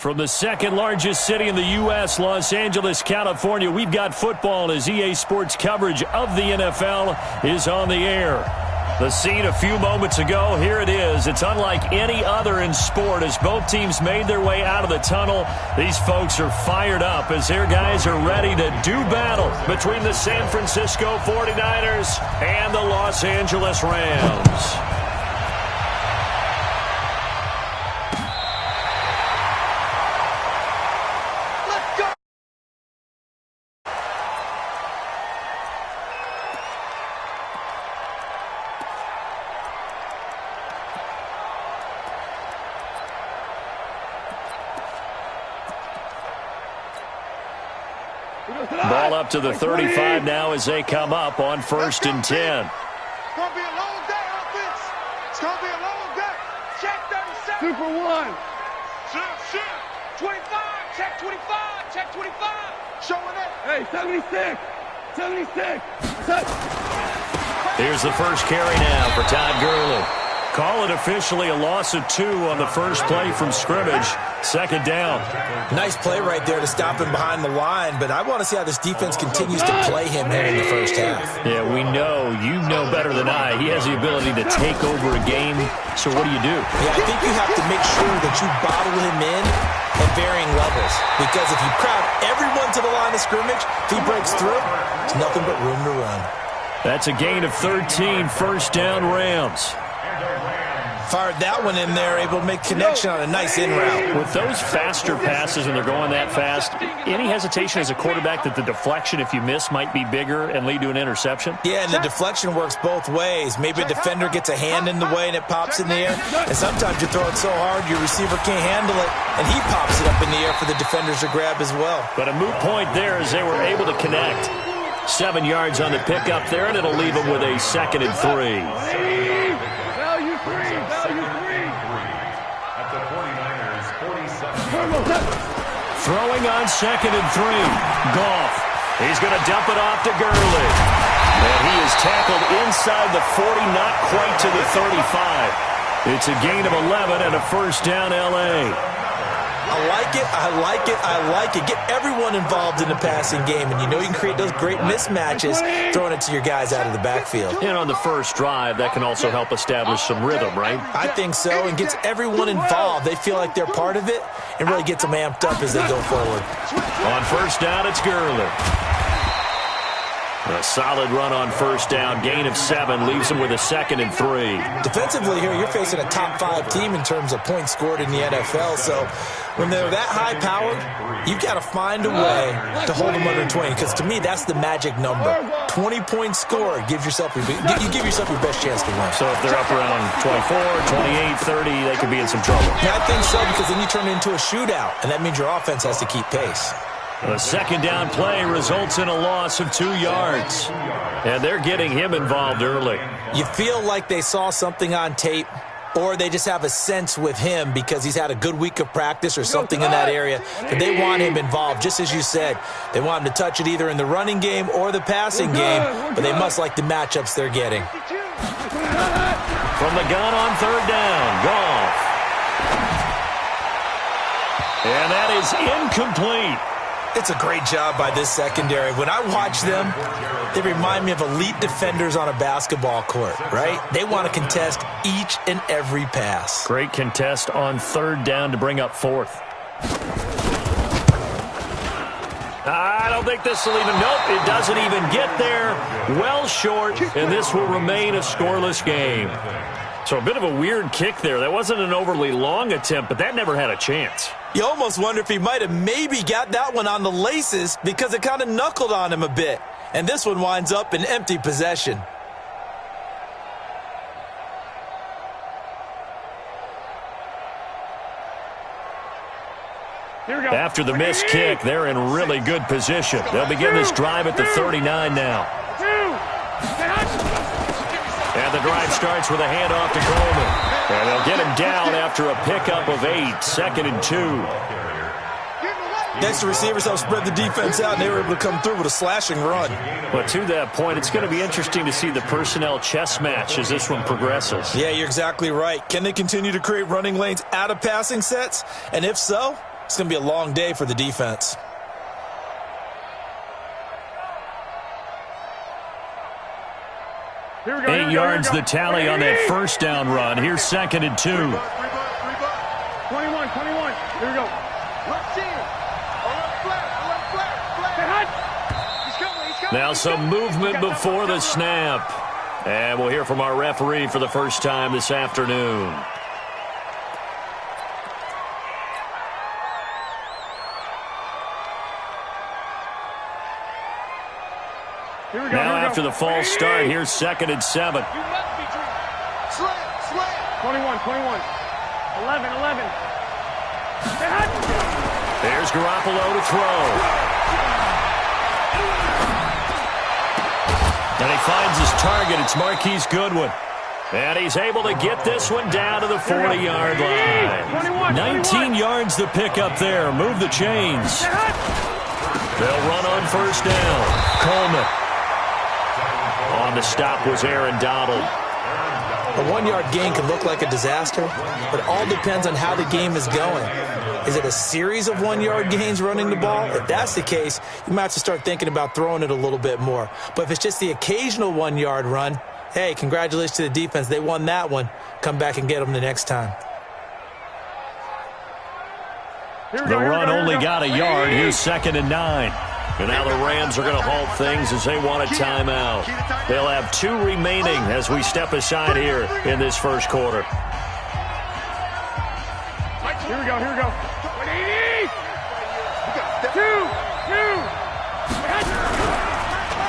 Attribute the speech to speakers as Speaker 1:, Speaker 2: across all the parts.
Speaker 1: From the second largest city in the U.S., Los Angeles, California, we've got football as EA Sports coverage of the NFL is on the air. The scene a few moments ago, here it is. It's unlike any other in sport as both teams made their way out of the tunnel. These folks are fired up as their guys are ready to do battle between the San Francisco 49ers and the Los Angeles Rams. Ball up to the 35 now as they come up on 1st and 10.
Speaker 2: It's going to be a long day, offense. It's going to be a long day. Check 37. Super one. Check. 25. Check 25. Check 25. Showing it. Hey, 76. 76.
Speaker 1: Here's the first carry now for Todd Gurley. Call it officially a loss of 2 on the first play from scrimmage. 2nd down.
Speaker 3: Nice play right there to stop him behind the line, but I want to see how this defense continues to play him here in the first half.
Speaker 1: Yeah, we know. You know better than I. He has the ability to take over a game, so what do you do?
Speaker 3: Yeah, I think you have to make sure that you bottle him in at varying levels, because if you crowd everyone to the line of scrimmage, if he breaks through, there's nothing but room to run.
Speaker 1: That's a gain of 13, 1st down Rams.
Speaker 3: Fired that one in there, able to make connection on a nice in route.
Speaker 1: With those faster passes and they're going that fast, any hesitation as a quarterback that the deflection, if you miss, might be bigger and lead to an interception?
Speaker 3: Yeah, and the deflection works both ways. Maybe a defender gets a hand in the way and it pops in the air, and sometimes you throw it so hard your receiver can't handle it, and he pops it up in the air for the defenders to grab as well.
Speaker 1: But a moot point there as they were able to connect. 7 yards on the pickup there, and it'll leave them with a 2nd and 3. Throwing on 2nd and 3. Goff. He's going to dump it off to Gurley. And he is tackled inside the 40, not quite to the 35. It's a gain of 11 and a 1st down L.A.
Speaker 3: I like it, I like it, I like it. Get everyone involved in the passing game, and you know you can create those great mismatches throwing it to your guys out of the backfield.
Speaker 1: And on the first drive, that can also help establish some rhythm, right?
Speaker 3: I think so, and gets everyone involved. They feel like they're part of it, and really gets them amped up as they go forward.
Speaker 1: On 1st down, it's Gurley. A solid run on 1st down. Gain of 7 leaves them with a 2nd and 3.
Speaker 3: Defensively here, you're facing a top 5 team in terms of points scored in the NFL. So when they're that high-powered, you've got to find a way to hold them under 20. Because to me, that's the magic number. 20 points scored gives yourself you give yourself your best chance to win.
Speaker 1: So if they're up around 24, 28, 30, they could be in some trouble.
Speaker 3: Yeah, I think so, because then you turn it into a shootout, and that means your offense has to keep pace.
Speaker 1: A 2nd down play results in a loss of 2 yards. And they're getting him involved early.
Speaker 3: You feel like they saw something on tape, or they just have a sense with him because he's had a good week of practice or something in that area, that they want him involved. Just as you said, they want him to touch it either in the running game or the passing game, but they must like the matchups they're getting.
Speaker 1: From the gun on 3rd down, Goff. And that is incomplete.
Speaker 3: It's a great job by this secondary. When I watch them, they remind me of elite defenders on a basketball court, right? They want to contest each and every pass.
Speaker 1: Great contest on 3rd down to bring up 4th. I don't think this will even, nope, it doesn't even get there. Well short, and this will remain a scoreless game. So a bit of a weird kick there. That wasn't an overly long attempt, but that never had a chance.
Speaker 3: You almost wonder if he might have maybe got that one on the laces because it kind of knuckled on him a bit. And this one winds up in empty possession.
Speaker 1: After the missed kick, they're in really good position. They'll begin this drive at the 39 now. And the drive starts with a handoff to Coleman. And they'll get him down after a pickup of 8, 2nd and 2.
Speaker 3: Next, the receivers help spread the defense out, and they were able to come through with a slashing run.
Speaker 1: But to that point, it's going to be interesting to see the personnel chess match as this one progresses.
Speaker 3: Yeah, you're exactly right. Can they continue to create running lanes out of passing sets? And if so, It's going to be a long day for the defense.
Speaker 2: Here we go,
Speaker 1: 8 yards the tally on that first down run. Here's 2nd and 2.
Speaker 2: 21. Here we go. Left in. Left flat. He's coming.
Speaker 1: Now some movement before the snap. And we'll hear from our referee for the first time this afternoon. Now after the false start, here's 2nd and 7.
Speaker 2: You must be dreaming. Slam. 21. 11.
Speaker 1: There's Garoppolo to throw. And he finds his target. It's Marquise Goodwin. And he's able to get this one down to the 40-yard line. 19 yards the pick up there. Move the chains. They'll run on first down. Coleman. On the stop was Aaron Donald.
Speaker 3: A 1-yard gain can look like a disaster, but it all depends on how the game is going. Is it a series of 1-yard gains running the ball? If that's the case, you might have to start thinking about throwing it a little bit more. But if it's just the occasional 1-yard run, hey, congratulations to the defense. They won that one. Come back and get them the next time.
Speaker 1: The run only got a yard. Here's 2nd and 9. And now the Rams are going to halt things as they want a timeout. They'll have 2 remaining as we step aside here in this first quarter.
Speaker 2: Here we go. 2.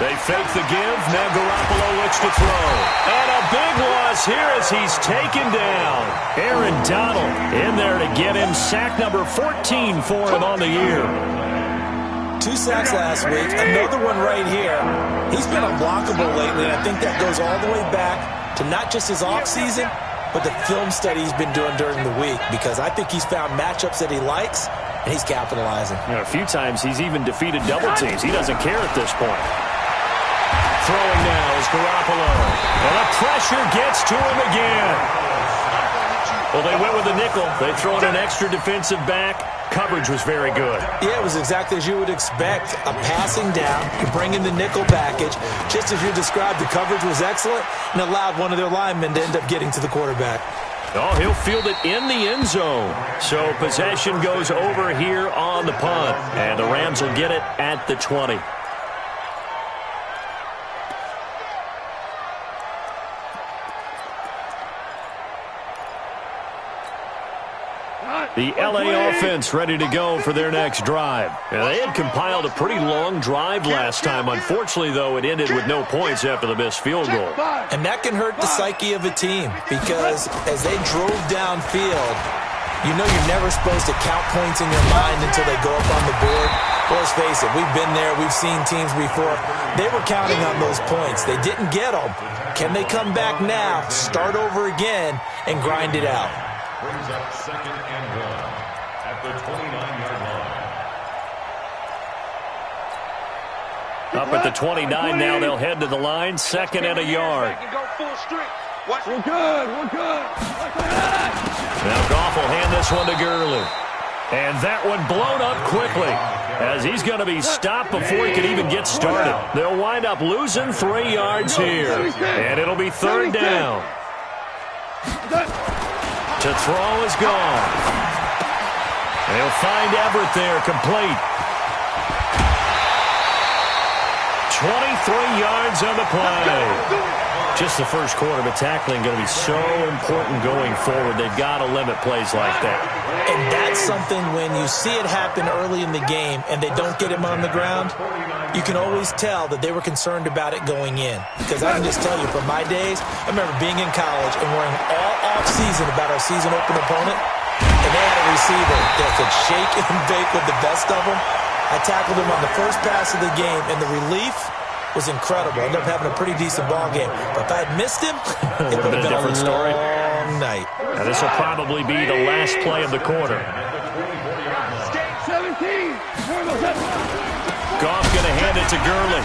Speaker 1: They fake the give. Now Garoppolo looks to throw. And a big loss here as he's taken down. Aaron Donald in there to get him. Sack number 14 for him on the year.
Speaker 3: 2 sacks last week, another one right here. He's been unblockable lately, and I think that goes all the way back to not just his offseason, but the film study he's been doing during the week, because I think he's found matchups that he likes, and he's capitalizing.
Speaker 1: You know, a few times he's even defeated double teams. He doesn't care at this point. Throwing now is Garoppolo. And the pressure gets to him again. Well, they went with a nickel. They throw in an extra defensive back. Coverage was very good.
Speaker 3: Yeah, it was exactly as you would expect. A passing down, you bring in the nickel package. Just as you described, the coverage was excellent and allowed one of their linemen to end up getting to the quarterback.
Speaker 1: Oh, he'll field it in the end zone. So possession goes over here on the punt. And the Rams will get it at the 20. The LA offense ready to go for their next drive. Now, they had compiled a pretty long drive last time. Unfortunately, though, it ended with no points after the missed field goal.
Speaker 3: And that can hurt the psyche of a team, because as they drove downfield, you know you're never supposed to count points in your mind until they go up on the board. Well, let's face it, we've been there. We've seen teams before. They were counting on those points. They didn't get them. Can they come back now, start over again, and grind it out?
Speaker 4: Brings up 2nd and 1 at the 29-yard line.
Speaker 1: Up at the 29 now, they'll head to the line. 2nd and a yard.
Speaker 2: We're good.
Speaker 1: Now Goff will hand this one to Gurley. And that one blown up quickly, as he's going to be stopped before he can even get started. They'll wind up losing 3 yards here. And it'll be 3rd down. To throw is gone. They'll find Everett there, complete. 23 yards on the play. Just the first quarter, but tackling going to be so important going forward. They've got to limit plays like that.
Speaker 3: And that's something when you see it happen early in the game and they don't get him on the ground, you can always tell that they were concerned about it going in. Because I can just tell you, from my days, I remember being in college and worrying all off-season about our season-open opponent, and they had a receiver that could shake and bake with the best of them. I tackled him on the first pass of the game, and the relief was incredible. I ended up having a pretty decent ball game. But if I had missed him, it would have been a different story. Long night.
Speaker 1: Now this will probably be the last play of the quarter.
Speaker 2: 17.
Speaker 1: Goff going to hand it to Gurley.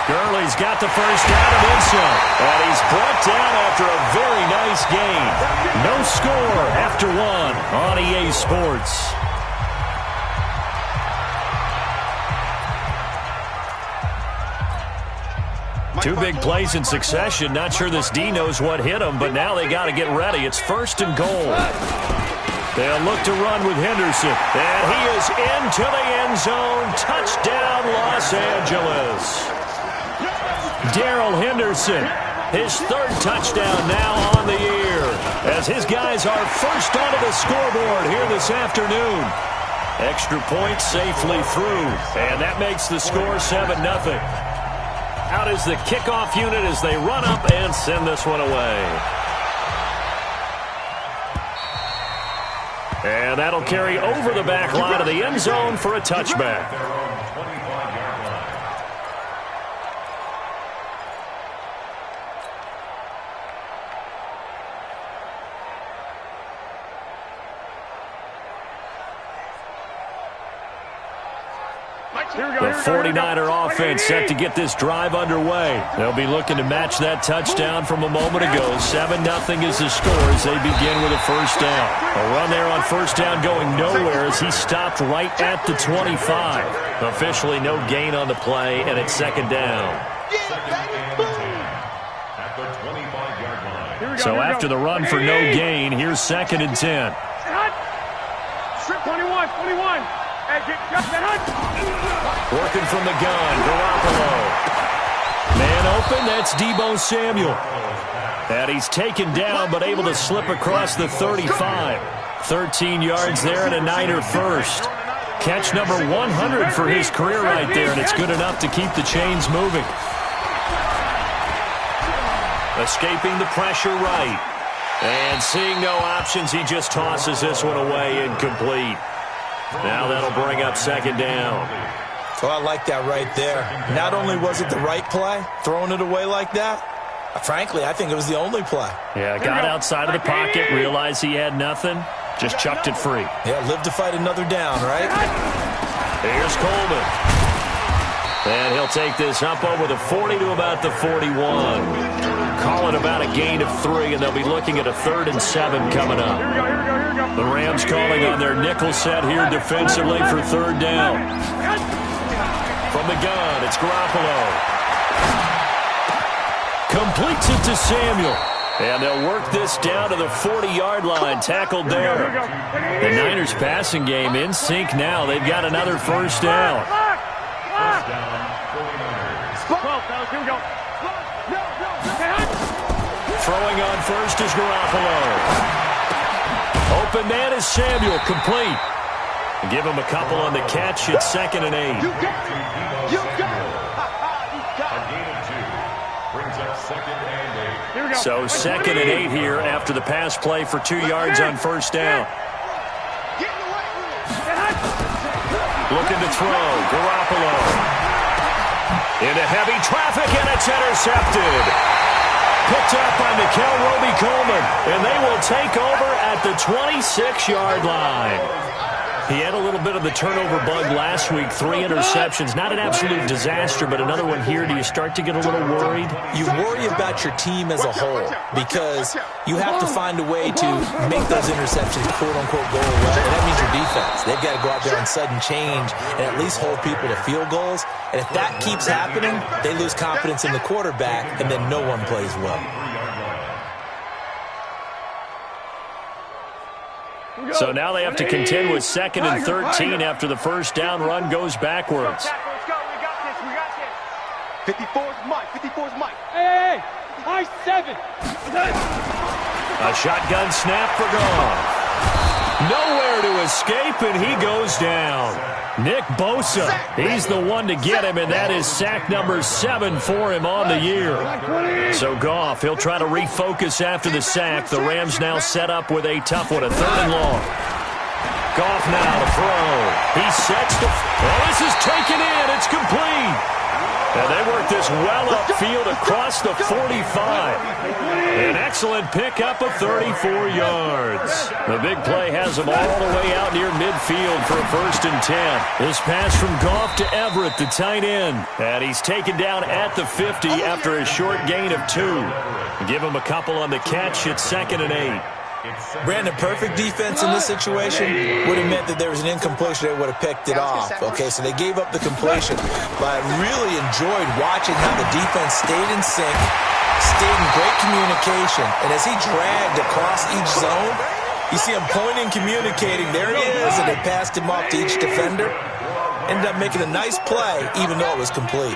Speaker 1: Gurley's got the first down and then some. And he's brought down after a very nice gain. No score after one on EA Sports. Two big plays in succession. Not sure this D knows what hit him, but now they got to get ready. It's 1st and goal. They'll look to run with Henderson. And he is into the end zone. Touchdown, Los Angeles. Darrell Henderson, his 3rd touchdown now on the year, as his guys are first onto the scoreboard here this afternoon. Extra point safely through, and that makes the score 7-0. Out is the kickoff unit as they run up and send this one away. And that'll carry over the back line of the end zone for a touchback. The 49er offense set to get this drive underway. They'll be looking to match that touchdown from a moment ago. 7-0 is the score as they begin with a first down. A run there on first down going nowhere as he stopped right at the 25. Officially no gain on the play, and it's 2nd down. So after the run for no gain, here's 2nd and 10.
Speaker 2: 21.
Speaker 1: Working from the gun, Garoppolo. Man open, that's Deebo Samuel. And he's taken down, but able to slip across the 35. 13 yards there and a Niner first. Catch number 100 for his career right there, and it's good enough to keep the chains moving. Escaping the pressure right. And seeing no options, he just tosses this one away incomplete. Now that'll bring up 2nd down.
Speaker 3: Oh, I like that right there. Not only was it the right play, throwing it away like that, frankly, I think it was the only play.
Speaker 1: Yeah, got outside of the pocket, realized he had nothing, just chucked it free.
Speaker 3: Yeah, live to fight another down, right?
Speaker 1: Here's Coleman. And he'll take this up over the 40 to about the 41. Call it about a gain of 3, and they'll be looking at a 3rd and 7 coming up. The Rams calling on their nickel set here defensively for 3rd down. From the gun, it's Garoppolo. Completes it to Samuel. And they'll work this down to the 40-yard line, tackled there. The Niners passing game in sync now. They've got another first down.
Speaker 4: First down, 49ers.
Speaker 1: Throwing on first is Garoppolo. Open man is Samuel, complete. Give him a couple on the catch. It's 2nd and 8.
Speaker 2: You got it.
Speaker 4: A gain of 2 brings up 2nd and 8.
Speaker 1: So 2nd and 8 here after the pass play for 2 yards on first down. Looking to throw, Garoppolo. Into heavy traffic, and it's intercepted. Picked up by Mikel Roby-Coleman, and they will take over at the 26-yard line. He had a little bit of the turnover bug last week, 3 interceptions. Not an absolute disaster, but another one here. Do you start to get a little worried?
Speaker 3: You worry about your team as a whole because you have to find a way to make those interceptions, quote-unquote, go away. And that means your defense. They've got to go out there and sudden change and at least hold people to field goals. And if that keeps happening, they lose confidence in the quarterback, and then no one plays well.
Speaker 1: So now they have to contend with 2nd and 13 after the first down run goes backwards.
Speaker 2: Let's go. We got this. 54's Mike. 54's Mike.
Speaker 5: Hey, high 7.
Speaker 1: A shotgun snap for Goff. Nowhere to escape, and he goes down. Nick Bosa, he's the one to get him, and that is sack number 7 for him on the year. So Goff, he'll try to refocus after the sack. The Rams now set up with a tough one, a 3rd and long. Goff now to throw. He sets the... Oh, this is taken in. It's complete. And they work this well upfield across the 45. An excellent pickup of 34 yards. The big play has them all the way out near midfield for a 1st and 10. This pass from Goff to Everett, the tight end. And he's taken down at the 50 after a short gain of 2. Give him a couple on the catch. It's 2nd and 8.
Speaker 3: Brandon, perfect defense in this situation would have meant that there was an incompletion. They would have picked it off. Okay, so they gave up the completion. But I really enjoyed watching how the defense stayed in sync, stayed in great communication. And as he dragged across each zone, you see him pointing, communicating. There he is, and they passed him off to each defender. Ended up making a nice play, even though it was complete.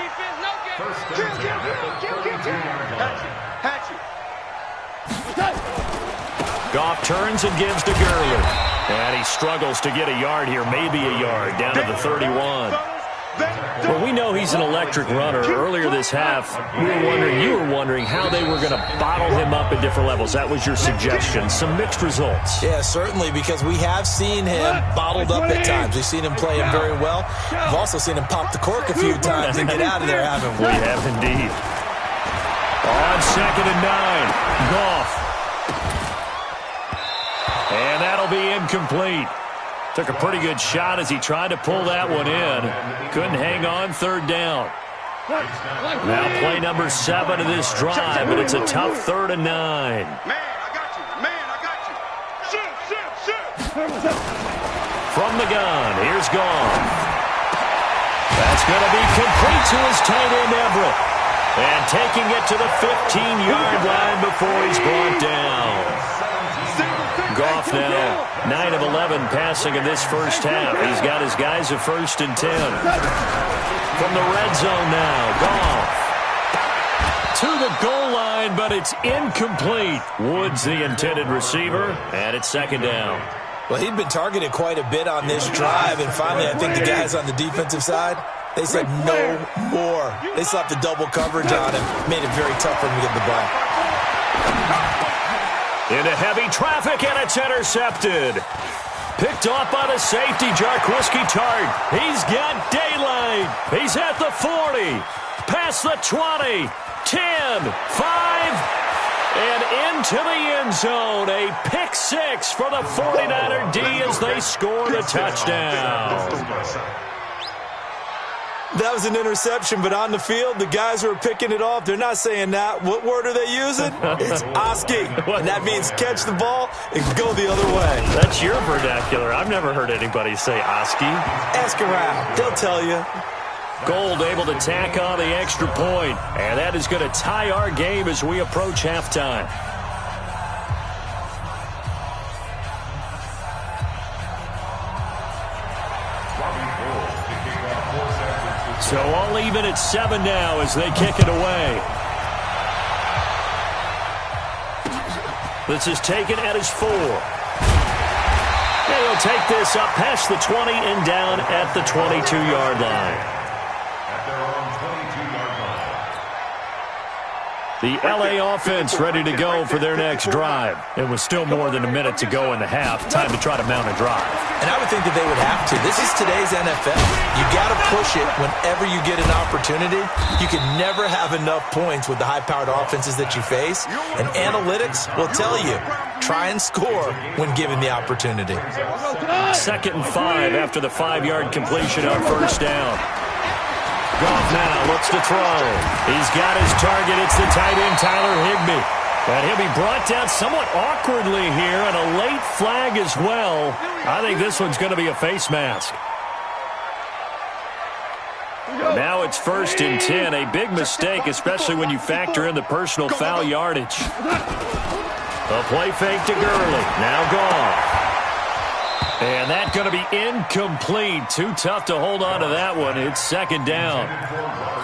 Speaker 1: Goff turns and gives to Gurley. And he struggles to get a yard here, maybe a yard, down to the 31. Well, we know he's an electric runner. Earlier this half, you were wondering how they were going to bottle him up at different levels. That was your suggestion. Some mixed results.
Speaker 3: Yeah, certainly, because we have seen him bottled up at times. We've seen him play him very well. We've also seen him pop the cork a few times and get out of there, haven't we?
Speaker 1: We have indeed. On 2nd and 9, Goff. And that'll be incomplete. Took a pretty good shot as he tried to pull that one in. Couldn't hang on, 3rd down. Now play number 7 of this drive, but it's a tough 3rd and 9.
Speaker 2: Man, I got you. Man, I got you. Shoot.
Speaker 1: From the gun, here's Goff. That's going to be complete to his tight end, Everett. And taking it to the 15-yard line before he's brought down. Goff now, 9 of 11 passing in this first half. He's got his guys at 1st and 10. From the red zone now, Goff. To the goal line, but it's incomplete. Woods the intended receiver, and it's 2nd down.
Speaker 3: Well, he'd been targeted quite a bit on this drive, and finally I think the guys on the defensive side, they said no more. They slapped the double coverage on him, made it very tough for him to get the ball.
Speaker 1: Into heavy traffic, and it's intercepted. Picked off by the safety, Jarquiski Tart. He's got daylight. He's at the 40, past the 20, 10, 5, and into the end zone. A pick 6 for the 49er D as they score the touchdown.
Speaker 3: That was an interception, but on the field, the guys who are picking it off, they're not saying that. What word are they using? It's Oski, and that means catch the ball and go the other way.
Speaker 1: That's your vernacular. I've never heard anybody say Oski.
Speaker 3: Ask around. They'll tell you.
Speaker 1: Gold able to tack on the extra point, and that is going to tie our game as we approach halftime. So all even at 7 now as they kick it away. This is taken at his 4. And he'll take this up past the 20 and down at the 22-yard line. The LA offense ready to go for their next drive. It was still more than a minute to go in the half. Time to try to mount a drive.
Speaker 3: And I would think that they would have to. This is today's NFL. You got to push it whenever you get an opportunity. You can never have enough points with the high-powered offenses that you face. And analytics will tell you, try and score when given the opportunity.
Speaker 1: 2nd and 5 after the 5-yard completion on 1st down. Goff now looks to throw. He's got his target. It's the tight end, Tyler Higbee. And he'll be brought down somewhat awkwardly here, and a late flag as well. I think this one's going to be a face mask. Now it's 1st and 10. A big mistake, especially when you factor in the personal foul yardage. A play fake to Gurley. Now Goff. And that's going to be incomplete. Too tough to hold on to that one. It's 2nd down.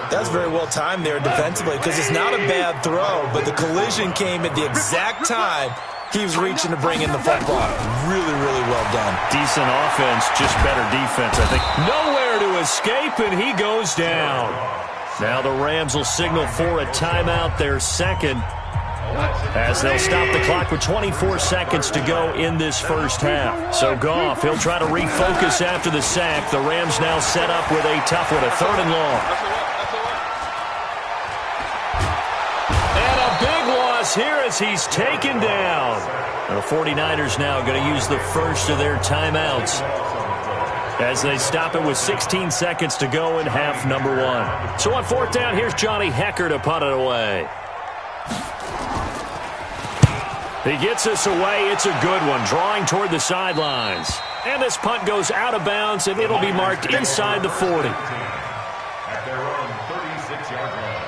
Speaker 3: That's very well timed there defensively because it's not a bad throw, but the collision came at the exact time he was reaching to bring in the football. Really, really well done.
Speaker 1: Decent offense, just better defense, I think. Nowhere to escape, and he goes down. Now the Rams will signal for a timeout, their 2nd. As they'll stop the clock with 24 seconds to go in this first half. So Goff, he'll try to refocus after the sack. The Rams now set up with a tough one, a 3rd and long. is here as he's taken down. The 49ers now going to use the first of their timeouts as they stop it with 16 seconds to go in half number 1. So on 4th down, here's Johnny Hekker to punt it away. He gets us away. It's a good one, drawing toward the sidelines. And this punt goes out of bounds, and it'll be marked inside the 40.
Speaker 4: At their own 36-yard line.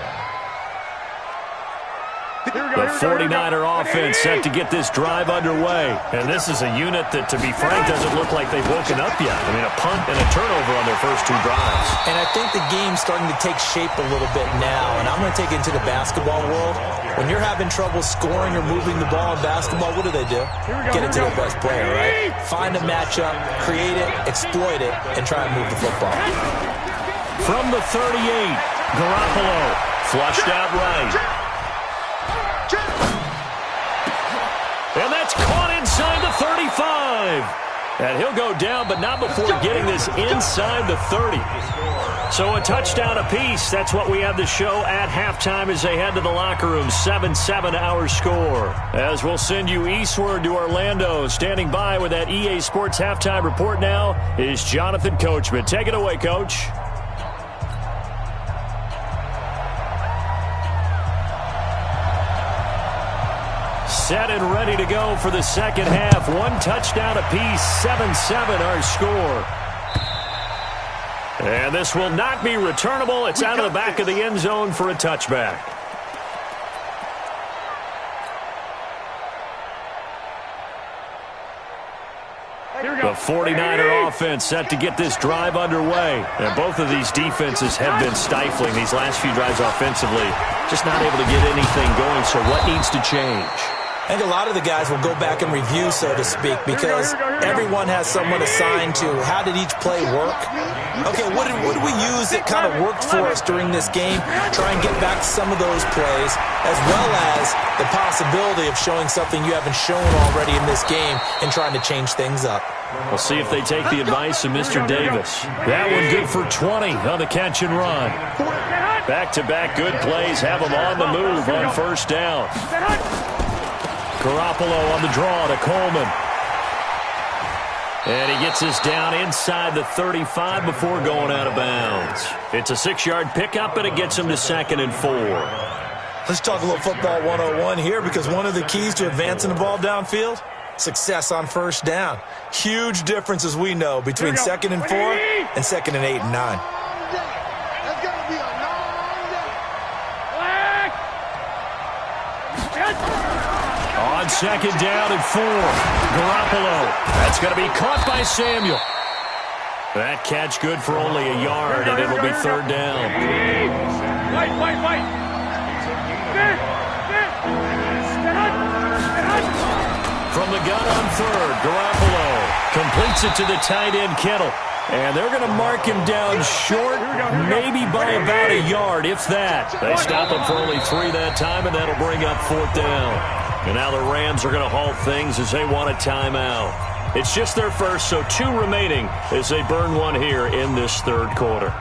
Speaker 1: The 49er offense set to get this drive underway. And this is a unit that, to be frank, doesn't look like they've woken up yet. I mean, a punt and a turnover on their first 2 drives.
Speaker 3: And I think the game's starting to take shape a little bit now. And I'm going to take it into the basketball world. When you're having trouble scoring or moving the ball in basketball, what do? Get it to their best player, right? Find a matchup, create it, exploit it, and try and move the football.
Speaker 1: From the 38, Garoppolo flushed out right. And that's caught inside the 35. And he'll go down, but not before getting this inside the 30. So a touchdown apiece. That's what we have to show at halftime as they head to the locker room. 7-7 our score. As we'll send you eastward to Orlando. Standing by with that EA Sports halftime report now is Jonathan Coachman. Take it away, Coach. Set and ready to go for the second half. 1 touchdown apiece, 7-7 our score. And this will not be returnable. It's out of the back of the end zone for a touchback. The 49er offense set to get this drive underway. And both of these defenses have been stifling these last few drives offensively. Just not able to get anything going, so what needs to change?
Speaker 3: I think a lot of the guys will go back and review, so to speak, because everyone has someone assigned to how did each play work. Okay, what did we use that kind of worked for us during this game? Try and get back to some of those plays, as well as the possibility of showing something you haven't shown already in this game and trying to change things up.
Speaker 1: We'll see if they take the advice of Mr. Davis. That one good for 20 on the catch and run. Back-to-back good plays have them on the move on first down. Garoppolo on the draw to Coleman. And he gets us down inside the 35 before going out of bounds. It's a 6-yard pickup, and it gets him to 2nd and 4.
Speaker 3: Let's talk a little football 101 here, because one of the keys to advancing the ball downfield, success on first down. Huge difference, as we know, between 2nd and 4 and 2nd and 8 and 9.
Speaker 2: That's going to be a long day.
Speaker 1: On 2nd down and 4, Garoppolo. That's going to be caught by Samuel. That catch good for only a yard, and it'll be 3rd down. From the gun on 3rd, Garoppolo completes it to the tight end, Kittle. And they're going to mark him down short, maybe by about a yard, if that. They stop him for only 3 that time, and that'll bring up 4th down. And now the Rams are going to halt things as they want a timeout. It's just their first, so 2 remaining as they burn one here in this 3rd quarter.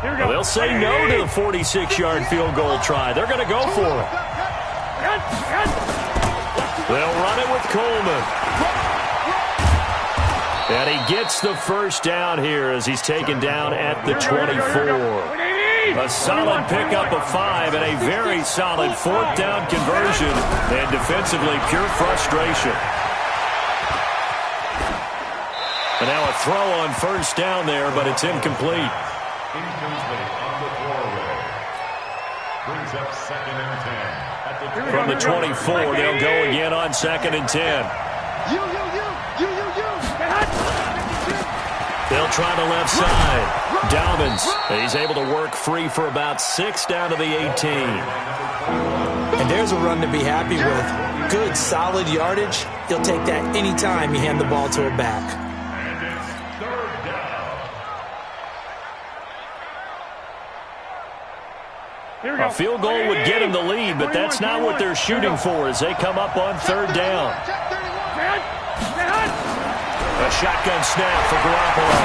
Speaker 1: Well, they'll say no to the 46-yard field goal try. They're going to go for it. They'll run it with Coleman. And he gets the first down here as he's taken down at the 24. A solid pickup of 5 and a very solid 4th down conversion. And defensively, pure frustration. And now a throw on first down there, but it's incomplete.
Speaker 4: Incomplete on the throwaway. Brings up 2nd and 10.
Speaker 1: From the 24, they'll go again on 2nd and 10. They'll try the left side. Dobbins, he's able to work free for about 6 down to the 18.
Speaker 3: And there's a run to be happy with. Good, solid yardage. He'll take that any time you hand the ball to a back.
Speaker 1: A field goal would get him the lead, but that's not what they're shooting for as they come up on 3rd down. A shotgun snap for Garoppolo.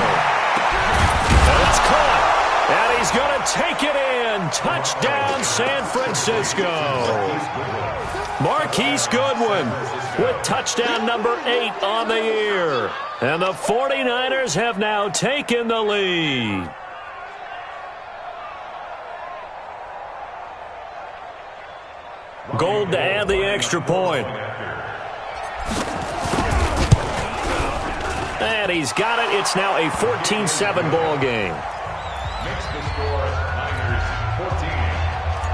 Speaker 1: And it's caught. And he's going to take it in. Touchdown, San Francisco. Marquise Goodwin with touchdown number 8 on the year. And the 49ers have now taken the lead. Gold to add the extra point. And he's got it. It's now a 14-7 ball game.
Speaker 4: Makes the score Niners 14,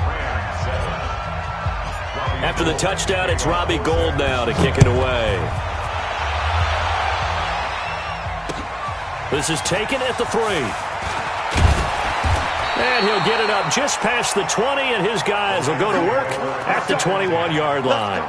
Speaker 4: Rams 7.
Speaker 1: After the touchdown, it's Robbie Gould now to kick it away. This is taken at the 3. And he'll get it up just past the 20, and his guys will go to work at the 21-yard line.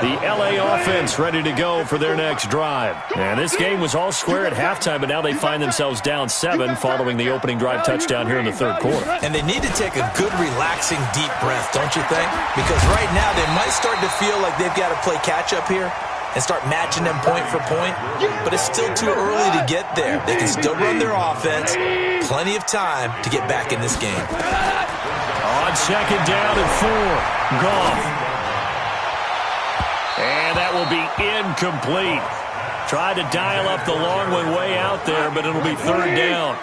Speaker 1: The L.A. offense ready to go for their next drive. And this game was all square at halftime, but now they find themselves down 7 following the opening drive touchdown here in the third quarter.
Speaker 3: And they need to take a good, relaxing, deep breath, don't you think? Because right now they might start to feel like they've got to play catch-up here and start matching them point for point, but it's still too early to get there. They can still run their offense. Plenty of time to get back in this game.
Speaker 1: On second down and 4, Goff. And that will be incomplete. Tried to dial up the long one way out there, but it'll be third down.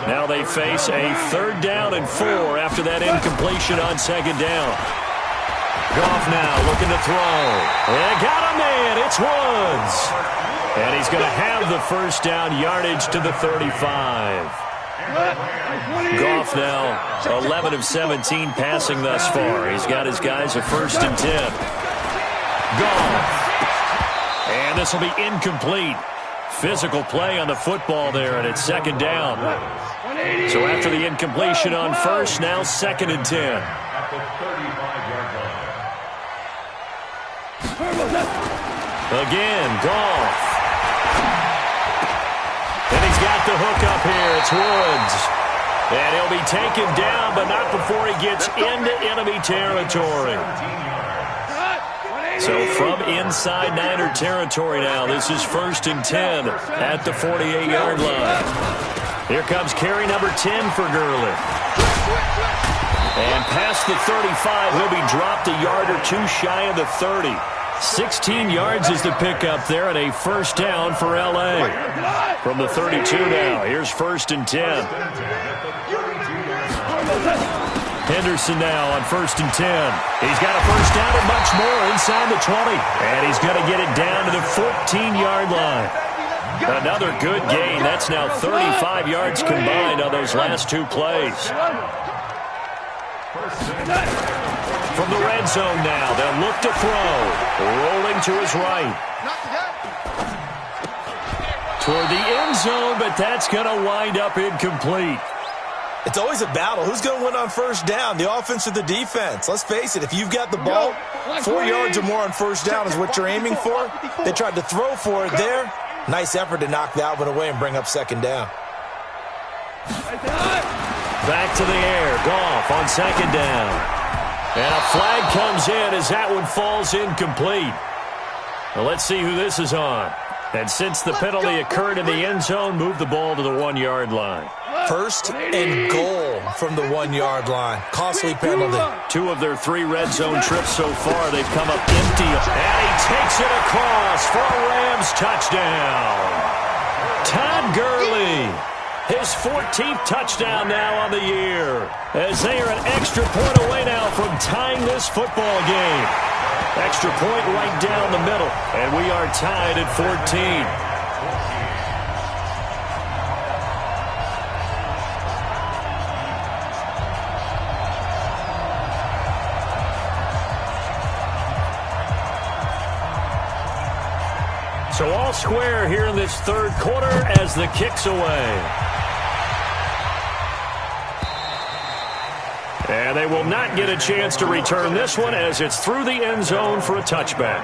Speaker 1: Now they face a third down and 4 after that incompletion on second down. Goff now looking to throw. And got a man. It's Woods. And he's going to have the first down yardage to the 35. Goff now 11 of 17 passing thus far. He's got his guys a 1st and 10. Goff. And this will be incomplete. Physical play on the football there, and it's second down. So after the incompletion on first, now 2nd and 10.
Speaker 4: At the 35-yard line.
Speaker 1: Again, Goff. And he's got the hook up here. It's Woods. And he'll be taken down, but not before he gets into enemy territory. So from inside Niner territory now, this is 1st and 10 at the 48-yard line. Here comes carry number 10 for Gurley. And past the 35, he'll be dropped a yard or 2 shy of the 30. 16 yards is the pickup there, and a first down for L.A. From the 32 now, here's 1st and 10. Henderson now on 1st and 10. He's got a first down and much more inside the 20. And he's going to get it down to the 14-yard line. Another good gain. That's now 35 yards combined on those last 2 plays. From the red zone now, they'll look to throw. Rolling to his right. Toward the end zone, but that's going to wind up incomplete.
Speaker 3: It's always a battle. Who's going to win on first down, the offense or the defense? Let's face it, if you've got the ball, 4 yards or more on first down is what you're aiming for. They tried to throw for it there. Nice effort to knock that one away and bring up second down.
Speaker 1: Back to the air. Goff on second down. And a flag comes in as that one falls incomplete. Well, let's see who this is on. And since the penalty occurred in the end zone, move the ball to the 1-yard line.
Speaker 3: 1st and goal from the 1-yard line. Costly penalty.
Speaker 1: 2 of their 3 red zone trips so far, they've come up empty. And he takes it across for a Rams touchdown. Todd Gurley, his 14th touchdown now on the year, as they are an extra point away now from tying this football game. Extra point right down the middle, and we are tied at 14. So all square here in this third quarter as the kick's away. And they will not get a chance to return this one as it's through the end zone for a touchback.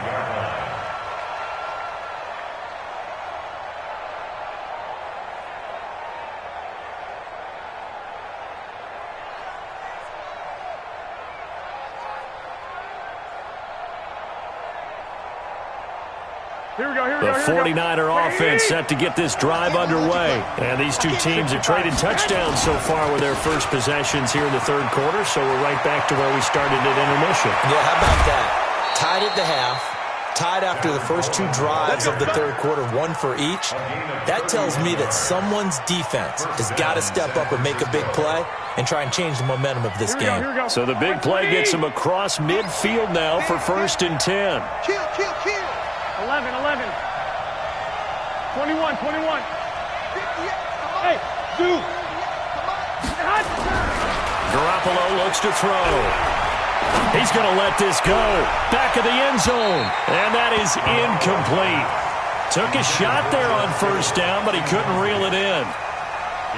Speaker 1: The 49er offense set to get this drive underway. And these two teams have traded touchdowns so far with their first possessions here in the third quarter, so we're right back to where we started at intermission.
Speaker 3: Yeah, how about that? Tied at the half. Tied after the first two drives of the third quarter, one for each. That tells me that someone's defense has got to step up and make a big play and try and change the momentum of this game.
Speaker 1: So the big play gets him across midfield now for 1st and 10.
Speaker 2: Kill.
Speaker 5: 11. 21. Hey, Duke.
Speaker 1: Garoppolo looks to throw. He's going to let this go. Back of the end zone. And that is incomplete. Took a shot there on 1st down, but he couldn't reel it in.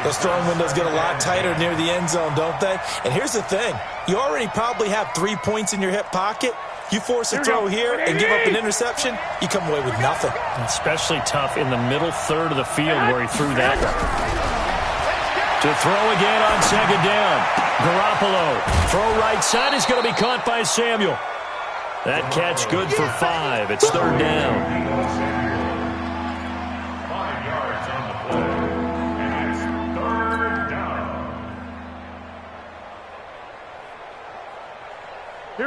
Speaker 3: Those throwing windows get a lot tighter near the end zone, don't they? And here's the thing. You already probably have 3 points in your hip pocket. You force a throw here and give up an interception, you come away with nothing.
Speaker 1: Especially tough in the middle third of the field where he threw that one. To throw again on 2nd down. Garoppolo. Throw right side is going to be caught by Samuel. That catch good for 5. It's 3rd down.
Speaker 4: 5 yards on the play. And it's 3rd down.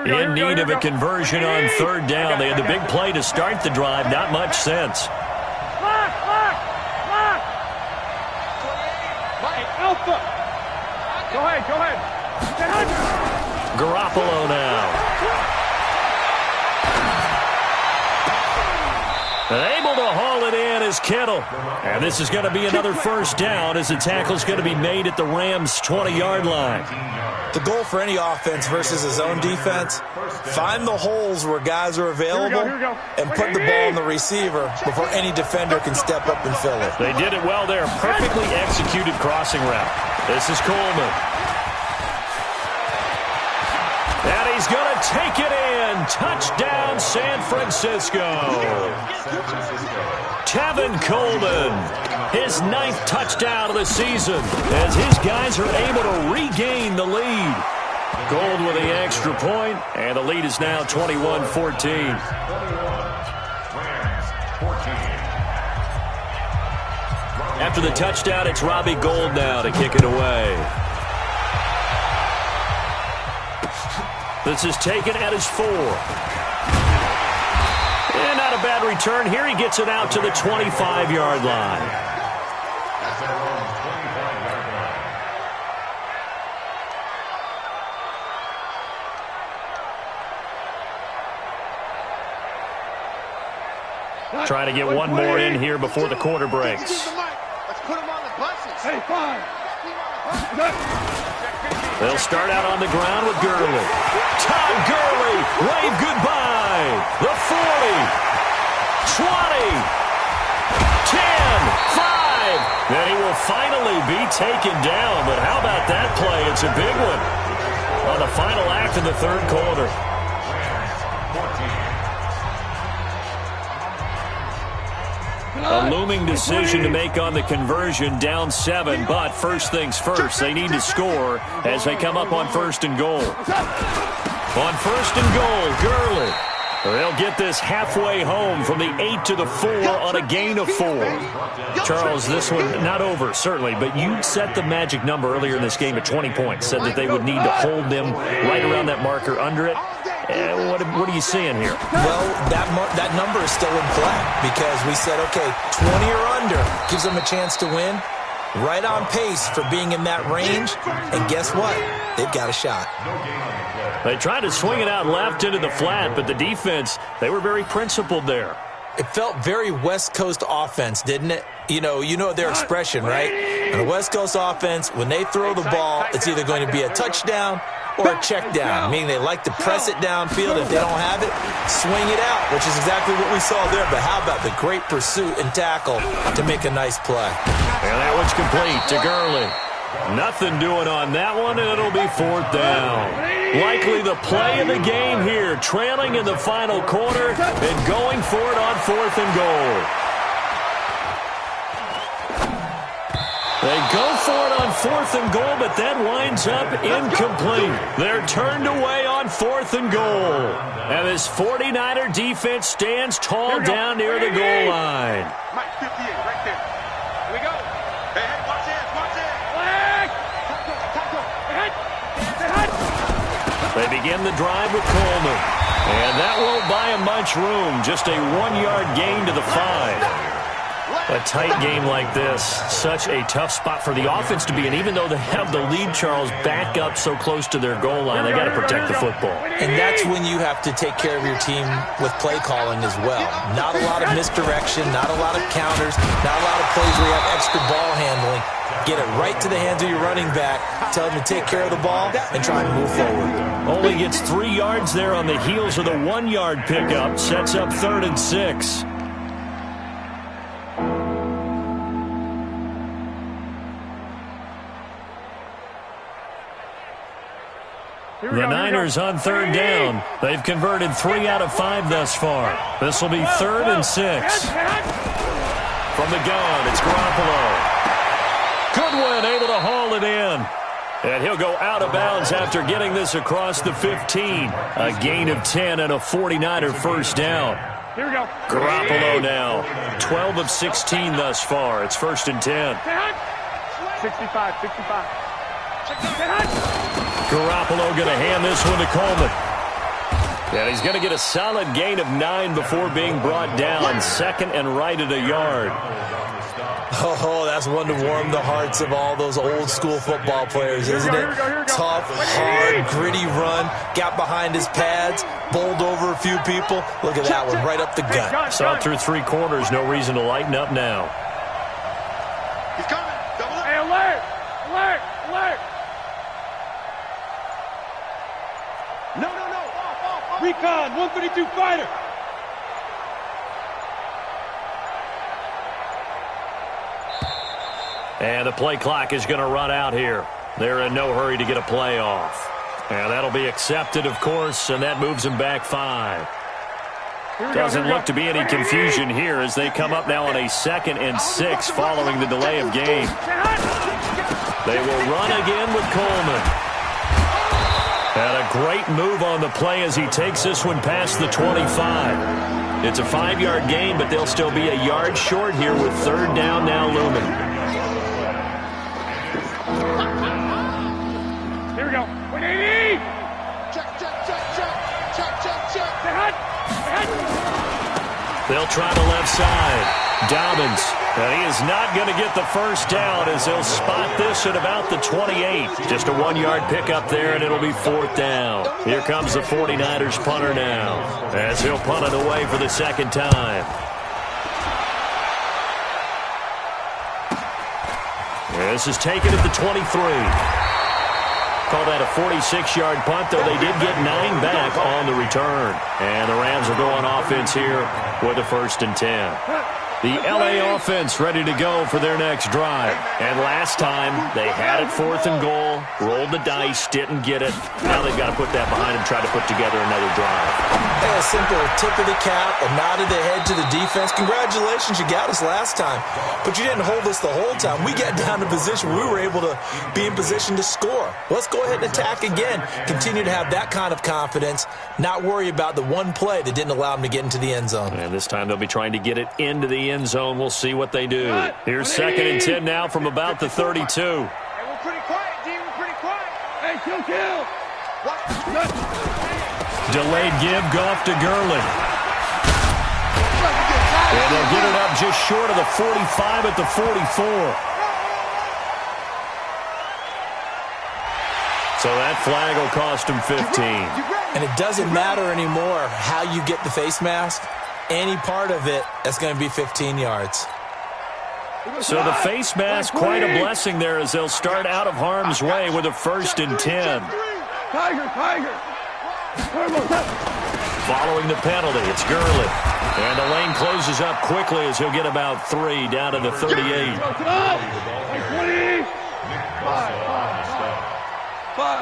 Speaker 1: In need of a conversion on 3rd down. They had the big play to start the drive. Not much sense.
Speaker 5: Alpha. Go ahead.
Speaker 1: Garoppolo now. Able to haul it in is Kittle. And this is going to be another 1st down as the tackle's going to be made at the Rams' 20-yard line.
Speaker 3: The goal for any offense versus a zone defense, find the holes where guys are available and put the ball in the receiver before any defender can step up and fill it.
Speaker 1: They did it well there. Perfectly executed crossing route. This is Coleman. And he's going to take it in. Touchdown, San Francisco. Tevin Coleman, his 9th touchdown of the season as his guys are able to regain the lead. Gold with the extra point, and the lead is now 21-14. After the touchdown, it's Robbie Gould now to kick it away. This is taken at his 4. And not a bad return. Here he gets it out to the 25-yard line.
Speaker 4: That's their own 25-yard line.
Speaker 1: Try to get one more in here before the quarter breaks.
Speaker 2: Let's put him on the buses.
Speaker 5: Hey, 5.
Speaker 1: They'll start out on the ground with Gurley. Todd Gurley, wave goodbye. The 40, 20, 10, 5. Then he will finally be taken down. But how about that play? It's a big one on the final act of the third quarter. A looming decision to make on the conversion, down 7, but first things first, they need to score as they come up on 1st and goal. On 1st and goal, Gurley. They'll get this halfway home from the 8 to the 4 on a gain of 4. Charles, this one not over, certainly, but you set the magic number earlier in this game at 20 points, said that they would need to hold them right around that marker under it. What are you seeing here?
Speaker 3: Well, that number is still in play because we said, okay, 20 or under gives them a chance to win. Right on pace for being in that range. And guess what? They've got a shot.
Speaker 1: They tried to swing it out left into the flat, but the defense, they were very principled there.
Speaker 3: It felt very West Coast offense, didn't it? You know their expression, right? On a West Coast offense, when they throw the ball, it's either going to be a touchdown or a check down, meaning they like to press it downfield. If they don't have it, swing it out, which is exactly what we saw there. But how about the great pursuit and tackle to make a nice play?
Speaker 1: And that one's complete to Gurley. Nothing doing on that one, and it'll be 4th down. Likely the play of the game here, trailing in the final quarter and going for it on 4th and goal. They go for it on 4th and goal, but that winds up incomplete. They're turned away on 4th and goal. And this 49er defense stands tall down near the goal line.
Speaker 2: Mike, 58, right there. Here we go. Hey, watch it, watch it.
Speaker 1: They begin the drive with Coleman. And that won't buy him much room. Just a 1-yard gain to the 5. A tight game like this, such a tough spot for the offense to be in. Even though they have the lead, Charles, back up so close to their goal line, they got to protect the football.
Speaker 3: And that's when you have to take care of your team with play calling as well. Not a lot of misdirection, not a lot of counters, not a lot of plays where you have extra ball handling. Get it right to the hands of your running back, tell him to take care of the ball, and try and move forward.
Speaker 1: Only gets 3 yards there on the heels of the 1-yard pickup. Sets up 3rd and 6. The Niners on 3rd down. They've converted 3 out of 5 thus far. This will be 3rd and 6. From the gun, it's Garoppolo. Goodwin able to haul it in. And he'll go out of bounds after getting this across the 15. A gain of 10 and a 49er first down.
Speaker 5: Here we go.
Speaker 1: Garoppolo now. 12 of 16 thus far. It's 1st and 10.
Speaker 5: 65.
Speaker 1: Garoppolo going to hand this one to Coleman. And he's going to get a solid gain of 9 before being brought down. 2nd and right at a yard.
Speaker 3: Oh, that's one to warm the hearts of all those old school football players, isn't it? Tough, hard, gritty run. Got behind his pads, bowled over a few people. Look at that one, right up the gut.
Speaker 1: Saw through 3 quarters. No reason to lighten up now.
Speaker 2: He's coming. Double up.
Speaker 5: Hey, alert!
Speaker 2: No. Off.
Speaker 5: Recon, 132 fighter.
Speaker 1: And the play clock is going to run out here. They're in no hurry to get a play off. And that'll be accepted, of course, and that moves them back 5. Doesn't look to be any confusion here as they come up now on a 2nd and 6 following the delay of game. They will run again with Coleman. And a great move on the play as he takes this one past the 25. It's a 5-yard gain, but they'll still be a yard short here with 3rd down now looming.
Speaker 5: Here we go. 180.
Speaker 2: Check.
Speaker 1: They'll try the left side. Dobbins. And he is not going to get the first down as they'll spot this at about the 28. Just a 1-yard pickup there, and it'll be 4th down. Here comes the 49ers punter now as he'll punt it away for the 2nd time. This is taken at the 23. Call that a 46-yard punt, though they did get 9 back on the return. And the Rams will go on offense here with a 1st and 10. The L.A. offense ready to go for their next drive. And last time, they had it 4th and goal, rolled the dice, didn't get it. Now they've got to put that behind them, try to put together another drive.
Speaker 3: A simple tip of the cap, a nod of the head to the defense. Congratulations, you got us last time. But you didn't hold us the whole time. We got down to position where we were able to be in position to score. Let's go ahead and attack again. Continue to have that kind of confidence, not worry about the one play that didn't allow them to get into the end zone.
Speaker 1: And this time they'll be trying to get it into the end zone. We'll see what they do. Here's 2nd and 10 now from about the 32.
Speaker 2: Hey, we're pretty quiet, D. We're pretty quiet.
Speaker 5: Hey, kill.
Speaker 1: Delayed give, Goff to Gurley. And they'll get it up just short of the 45 at the 44. So that flag will cost him 15.
Speaker 3: And it doesn't matter anymore how you get the face mask. Any part of it, that's going to be 15 yards.
Speaker 1: So the face mask, quite a blessing there as they'll start out of harm's way with a 1st and 10.
Speaker 5: Tiger.
Speaker 1: Following the penalty, it's Gurley. And the lane closes up quickly as he'll get about 3 down to the 38.
Speaker 5: 20. 5.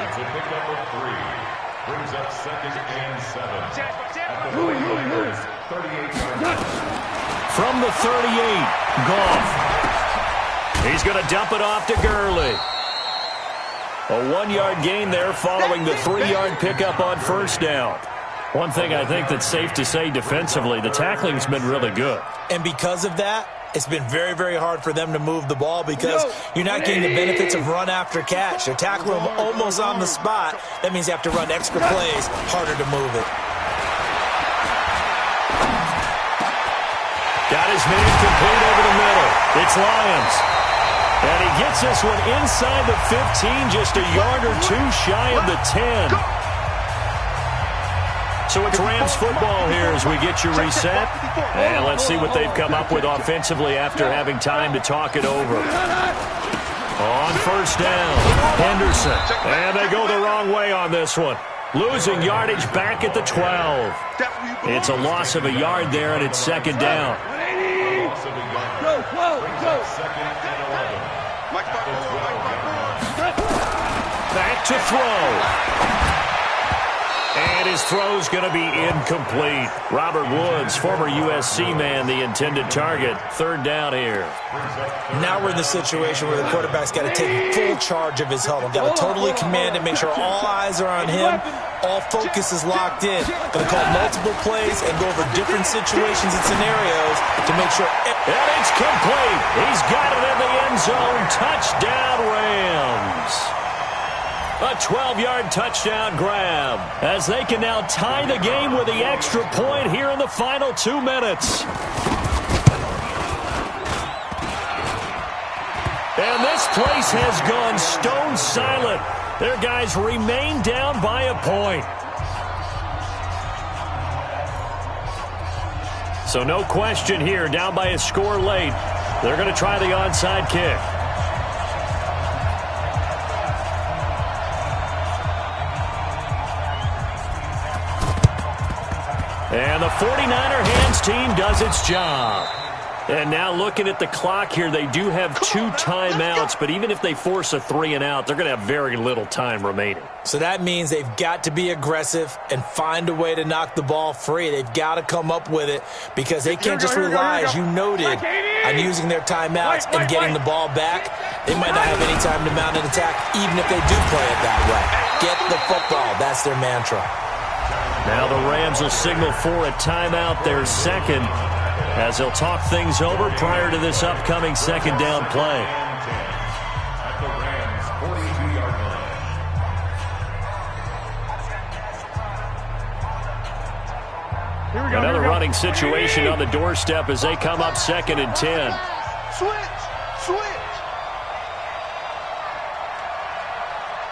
Speaker 4: It's a pickup of 3. Brings up 2nd and 7.
Speaker 5: Louis.
Speaker 4: 38.
Speaker 1: From the 38, Goff. He's going to dump it off to Gurley. A 1-yard gain there following the 3-yard pickup on first down. One thing I think that's safe to say defensively, the tackling's been really good.
Speaker 3: And because of that, it's been very, very hard for them to move the ball because you're not getting the benefits of run after catch. They're tackling them almost on the spot. That means you have to run extra plays, harder to move it.
Speaker 1: Got his man complete over the middle. It's Lyons. And he gets this one inside the 15, just a yard or two shy of the 10. So it's Rams football here as we get you reset. And let's see what they've come up with offensively after having time to talk it over. On first down, Henderson. And they go the wrong way on this one. Losing yardage back at the 12. It's a loss of a yard there, and it's second down. Back to throw. And his throw's going to be incomplete. Robert Woods, former USC man, the intended target. Third down here.
Speaker 3: Now we're in the situation where the quarterback's got to take full charge of his huddle. Got to totally command it, make sure all eyes are on him. All focus is locked in. Going to call multiple plays and go over different situations and scenarios to make sure.
Speaker 1: And it's complete. He's got it in the end zone. Touchdown, Rams. A 12-yard touchdown grab as they can now tie the game with the extra point here in the final 2 minutes. And this place has gone stone silent. Their guys remain down by a point. So no question here, down by a score late. They're going to try the onside kick. And the 49er hands team does its job. And now looking at the clock here, they do have 2 timeouts, but even if they force a 3-and-out, they're going to have very little time remaining.
Speaker 3: So that means they've got to be aggressive and find a way to knock the ball free. They've got to come up with it because they can't just rely, as you noted, on using their timeouts and getting the ball back. They might not have any time to mount an attack, even if they do play it that way. Get the football. That's their mantra.
Speaker 1: Now the Rams will signal for a timeout, their second, as they'll talk things over prior to this upcoming second down play. Another running situation on the doorstep as they come up 2nd and 10.
Speaker 2: Switch.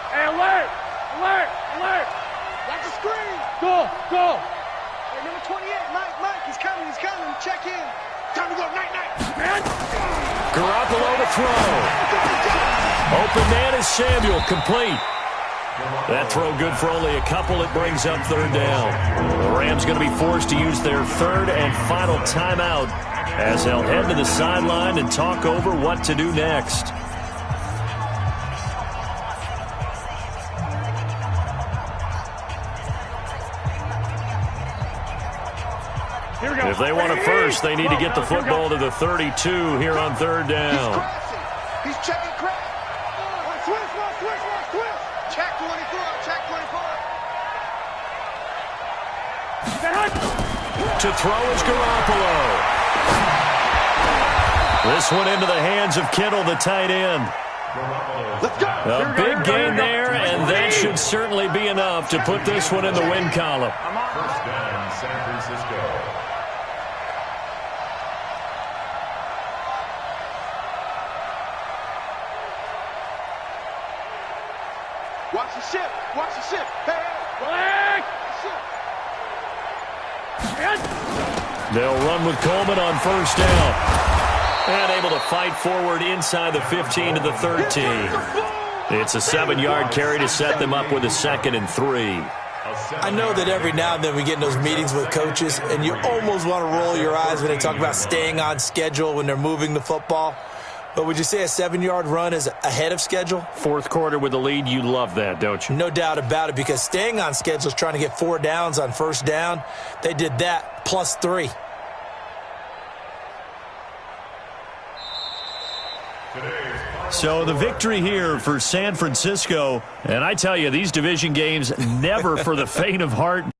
Speaker 5: Hey, alert!
Speaker 2: Like a screen.
Speaker 5: Go!
Speaker 2: Hey, number 28, Mike, he's coming. Check in. Time to go, night.
Speaker 1: Garoppolo to throw. Open man is Samuel, complete. That throw good for only a couple. It brings up third down. The Rams going to be forced to use their third and final timeout as they'll head to the sideline and talk over what to do next. If they want it first, they need to get the football to the 32 here on third down.
Speaker 2: He's checking crack. Switch. Check 24.
Speaker 1: To throw is Garoppolo. This one into the hands of Kittle, the tight end.
Speaker 2: Let's go.
Speaker 1: A big gain there, and that should certainly be enough to put this one in the win column.
Speaker 4: First down, San Francisco.
Speaker 2: Watch the ship.
Speaker 5: Flag!
Speaker 1: They'll run with Coleman on first down. And able to fight forward inside the 15 to the 13. It's a 7-yard carry to set them up with a 2nd and 3.
Speaker 3: I know that every now and then we get in those meetings with coaches, and you almost want to roll your eyes when they talk about staying on schedule when they're moving the football. But would you say a 7-yard run is ahead of schedule?
Speaker 1: Fourth quarter with the lead, you love that, don't you?
Speaker 3: No doubt about it, because staying on schedule is trying to get 4 downs on first down. They did that, plus 3.
Speaker 1: So the victory here for San Francisco. And I tell you, these division games never for the faint of heart.